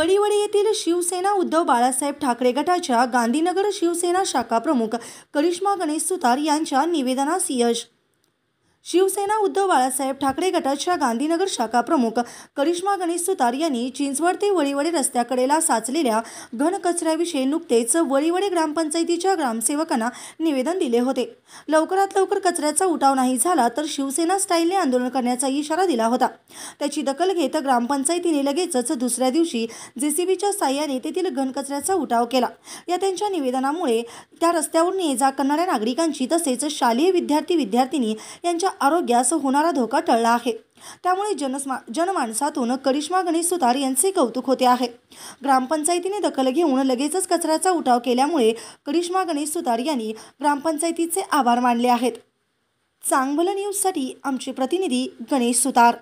वडीवडी येथील शिवसेना उद्धव बाळासाहेब ठाकरे गटाच्या गांधीनगर शिवसेना शाखा प्रमुख करिश्मा गणेश सुतार यांच्या निवेदनास यश। शिवसेना उद्धव बाळासाहेब ठाकरे गटाच्या गांधीनगर शाखा प्रमुख करिश्मा गणेश सुतार यांनी चिंचवड ते वडीवडे रस्त्याकडेला साचलेल्या घनकचऱ्याविषयी नुकतेच वडीवडे ग्रामपंचायतीच्या ग्रामसेवकांना निवेदन दिले होते। लवकरात लवकर कचऱ्याचा उठाव नाही झाला तर शिवसेना स्टाईलने आंदोलन करण्याचा इशारा दिला होता। त्याची दखल घेत ग्रामपंचायतीने लगेचच दुसऱ्या दिवशी जेसीबीच्या साहाय्याने तेथील घनकचऱ्याचा उठाव केला। या त्यांच्या निवेदनामुळे त्या रस्त्यावरून ये-जा करणाऱ्या नागरिकांची तसेच शालेय विद्यार्थी-विद्यार्थिनी यांच्या आरोग्यास होणारा धोका टळला आहे। त्यामुळे जनमानसातून करिश्मा गणेश सुतार यांचे कौतुक होते आहे। ग्रामपंचायतीने दखल घेऊन लगेचच कचऱ्याचा उठाव केल्यामुळे करिश्मा गणेश सुतार यांनी ग्रामपंचायतीचे आभार मानले आहेत। चांगलं न्यूजसाठी आमचे प्रतिनिधी गणेश सुतार।